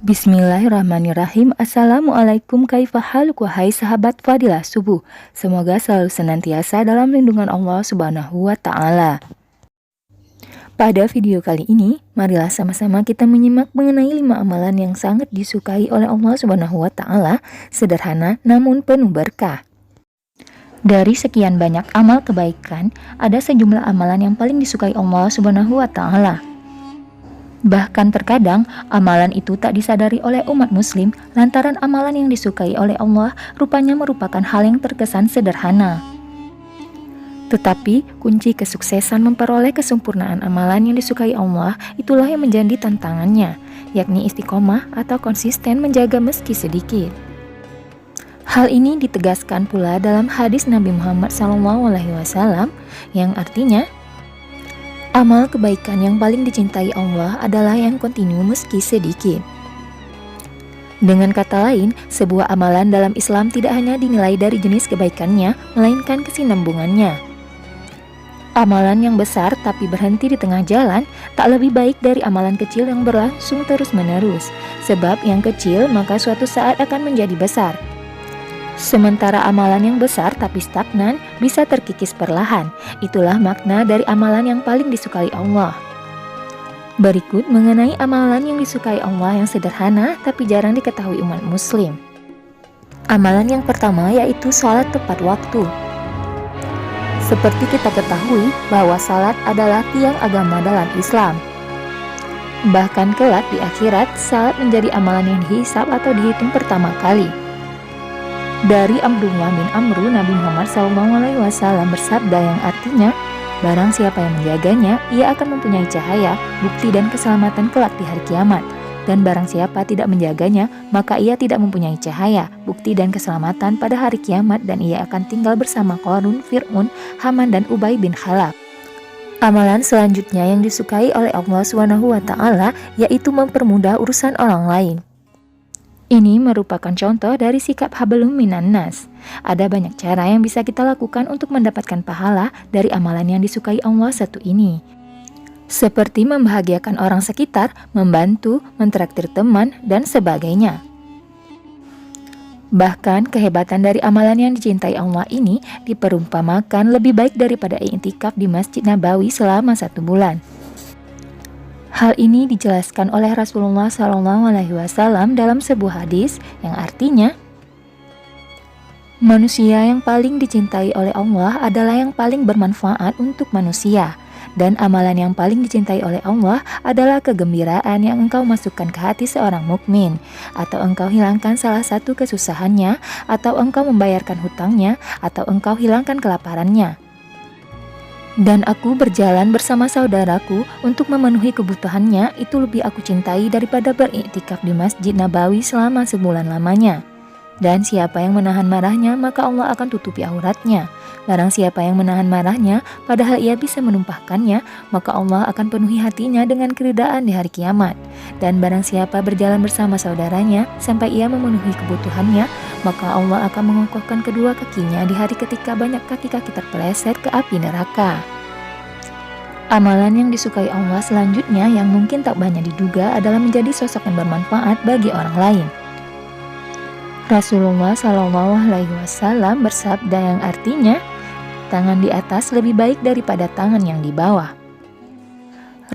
Bismillahirrahmanirrahim. Assalamualaikum, kaifahal wahai sahabat Fadilah Subuh. Semoga selalu senantiasa dalam lindungan Allah Subhanahu wa Ta'ala. Pada video kali ini, marilah sama-sama kita menyimak mengenai 5 amalan yang sangat disukai oleh Allah Subhanahu wa Ta'ala, sederhana namun penuh berkah. Dari sekian banyak amal kebaikan, ada sejumlah amalan yang paling disukai Allah Subhanahu wa Ta'ala. Bahkan terkadang amalan itu tak disadari oleh umat muslim lantaran amalan yang disukai oleh Allah rupanya merupakan hal yang terkesan sederhana. Tetapi kunci kesuksesan memperoleh kesempurnaan amalan yang disukai Allah itulah yang menjadi tantangannya, yakni istiqomah atau konsisten menjaga meski sedikit. Hal ini ditegaskan pula dalam hadis Nabi Muhammad SAW yang artinya, amal kebaikan yang paling dicintai Allah adalah yang kontinu meski sedikit. Dengan kata lain, sebuah amalan dalam Islam tidak hanya dinilai dari jenis kebaikannya, melainkan kesinambungannya. Amalan yang besar tapi berhenti di tengah jalan tak lebih baik dari amalan kecil yang berlangsung terus-menerus, sebab yang kecil maka suatu saat akan menjadi besar. Sementara amalan yang besar tapi stagnan bisa terkikis perlahan. Itulah makna dari amalan yang paling disukai Allah. Berikut mengenai amalan yang disukai Allah yang sederhana tapi jarang diketahui umat muslim. Amalan yang pertama yaitu salat tepat waktu. Seperti kita ketahui bahwa salat adalah tiang agama dalam Islam. Bahkan kelak di akhirat, salat menjadi amalan yang dihisab atau dihitung pertama kali. Dari Abdullah bin Amru, Nabi Muhammad SAW bersabda yang artinya, barang siapa yang menjaganya, ia akan mempunyai cahaya, bukti dan keselamatan kelak di hari kiamat. Dan barang siapa tidak menjaganya, maka ia tidak mempunyai cahaya, bukti dan keselamatan pada hari kiamat dan ia akan tinggal bersama Qarun, Fir'aun, Haman dan Ubay bin Khalaf. Amalan selanjutnya yang disukai oleh Allah SWT yaitu mempermudah urusan orang lain. Ini merupakan contoh dari sikap hablum minan nas. Ada banyak cara yang bisa kita lakukan untuk mendapatkan pahala dari amalan yang disukai Allah satu ini. Seperti membahagiakan orang sekitar, membantu, mentraktir teman, dan sebagainya. Bahkan kehebatan dari amalan yang dicintai Allah ini diperumpamakan lebih baik daripada i'tikaf di Masjid Nabawi selama 1 bulan. Hal ini dijelaskan oleh Rasulullah SAW dalam sebuah hadis yang artinya, manusia yang paling dicintai oleh Allah adalah yang paling bermanfaat untuk manusia, dan amalan yang paling dicintai oleh Allah adalah kegembiraan yang engkau masukkan ke hati seorang mukmin, atau engkau hilangkan salah satu kesusahannya, atau engkau membayarkan hutangnya, atau engkau hilangkan kelaparannya. Dan aku berjalan bersama saudaraku untuk memenuhi kebutuhannya, itu lebih aku cintai daripada beriktikaf di Masjid Nabawi selama 1 bulan lamanya. Dan siapa yang menahan marahnya, maka Allah akan tutupi auratnya. Barang siapa yang menahan marahnya, padahal ia bisa menumpahkannya, maka Allah akan penuhi hatinya dengan keridaan di hari kiamat. Dan barang siapa berjalan bersama saudaranya sampai ia memenuhi kebutuhannya, maka Allah akan mengokohkan kedua kakinya di hari ketika banyak kaki-kaki terpeleset ke api neraka. Amalan yang disukai Allah selanjutnya yang mungkin tak banyak diduga adalah menjadi sosok yang bermanfaat bagi orang lain. Rasulullah SAW bersabda yang artinya, tangan di atas lebih baik daripada tangan yang di bawah.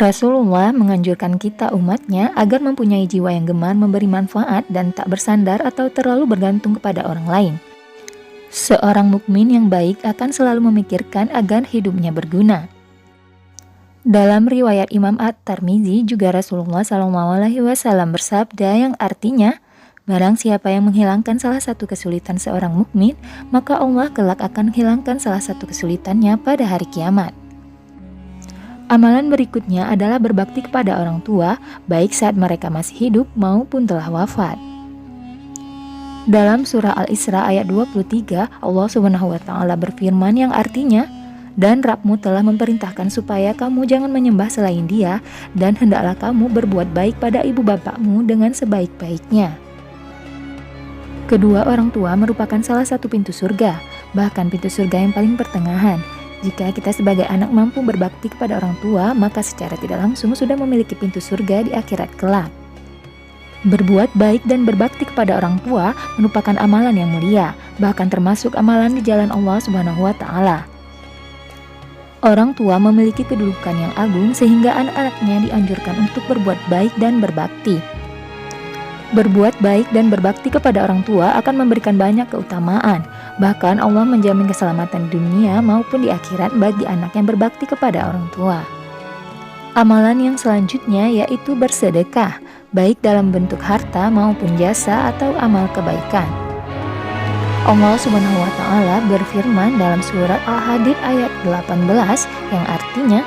Rasulullah menganjurkan kita umatnya agar mempunyai jiwa yang gemar memberi manfaat dan tak bersandar atau terlalu bergantung kepada orang lain. Seorang mukmin yang baik akan selalu memikirkan agar hidupnya berguna. Dalam riwayat Imam At-Tirmidzi juga Rasulullah SAW bersabda yang artinya, barang siapa yang menghilangkan salah satu kesulitan seorang mukmin, maka Allah kelak akan menghilangkan salah satu kesulitannya pada hari kiamat. Amalan berikutnya adalah berbakti kepada orang tua, baik saat mereka masih hidup maupun telah wafat. Dalam surah Al-Isra ayat 23, Allah SWT berfirman yang artinya, dan Rabbmu telah memerintahkan supaya kamu jangan menyembah selain Dia, dan hendaklah kamu berbuat baik pada ibu bapakmu dengan sebaik-baiknya. Kedua orang tua merupakan salah satu pintu surga, bahkan pintu surga yang paling pertengahan. Jika kita sebagai anak mampu berbakti kepada orang tua, maka secara tidak langsung sudah memiliki pintu surga di akhirat kelak. Berbuat baik dan berbakti kepada orang tua merupakan amalan yang mulia, bahkan termasuk amalan di jalan Allah Subhanahu wa Ta'ala. Orang tua memiliki kedudukan yang agung sehingga anak-anaknya dianjurkan untuk berbuat baik dan berbakti. Berbuat baik dan berbakti kepada orang tua akan memberikan banyak keutamaan. Bahkan Allah menjamin keselamatan di dunia maupun di akhirat bagi anak yang berbakti kepada orang tua. Amalan yang selanjutnya yaitu bersedekah, baik dalam bentuk harta maupun jasa atau amal kebaikan. Allah Subhanahu wa Ta'ala berfirman dalam surat Al-Hadid ayat 18 yang artinya,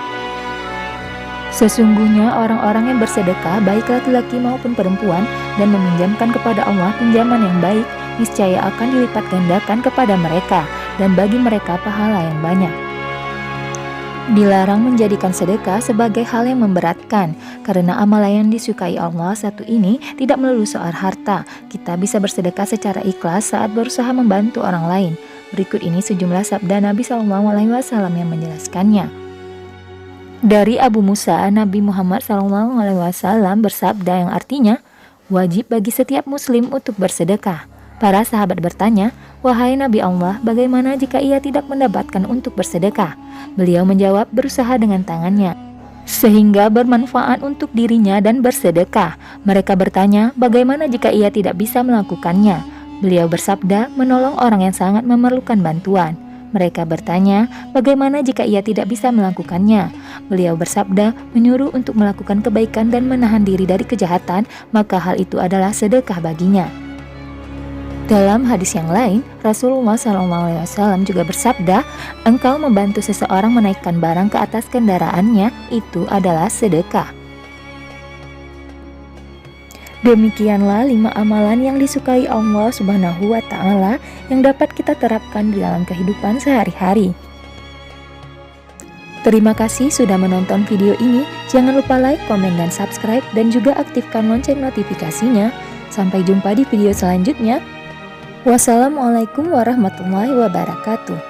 sesungguhnya orang-orang yang bersedekah baik laki-laki maupun perempuan dan meminjamkan kepada Allah pinjaman yang baik, niscaya akan dilipat gandakan kepada mereka dan bagi mereka pahala yang banyak. Dilarang menjadikan sedekah sebagai hal yang memberatkan, karena amalan yang disukai Allah satu ini tidak melulu soal harta. Kita bisa bersedekah secara ikhlas saat berusaha membantu orang lain. Berikut ini sejumlah sabda Nabi SAW yang menjelaskannya. Dari Abu Musa, Nabi Muhammad SAW bersabda yang artinya, wajib bagi setiap muslim untuk bersedekah. Para sahabat bertanya, wahai Nabi Allah, bagaimana jika ia tidak mendapatkan untuk bersedekah? Beliau menjawab, berusaha dengan tangannya, sehingga bermanfaat untuk dirinya dan bersedekah. Mereka bertanya, bagaimana jika ia tidak bisa melakukannya? Beliau bersabda, menolong orang yang sangat memerlukan bantuan. Mereka bertanya, bagaimana jika ia tidak bisa melakukannya? Beliau bersabda, menyuruh untuk melakukan kebaikan dan menahan diri dari kejahatan, maka hal itu adalah sedekah baginya. Dalam hadis yang lain, Rasulullah SAW juga bersabda, engkau membantu seseorang menaikkan barang ke atas kendaraannya, itu adalah sedekah. Demikianlah 5 amalan yang disukai Allah Subhanahu wa Ta'ala yang dapat kita terapkan di dalam kehidupan sehari-hari. Terima kasih sudah menonton video ini. Jangan lupa like, komen, dan subscribe, dan juga aktifkan lonceng notifikasinya. Sampai jumpa di video selanjutnya. Wassalamualaikum warahmatullahi wabarakatuh.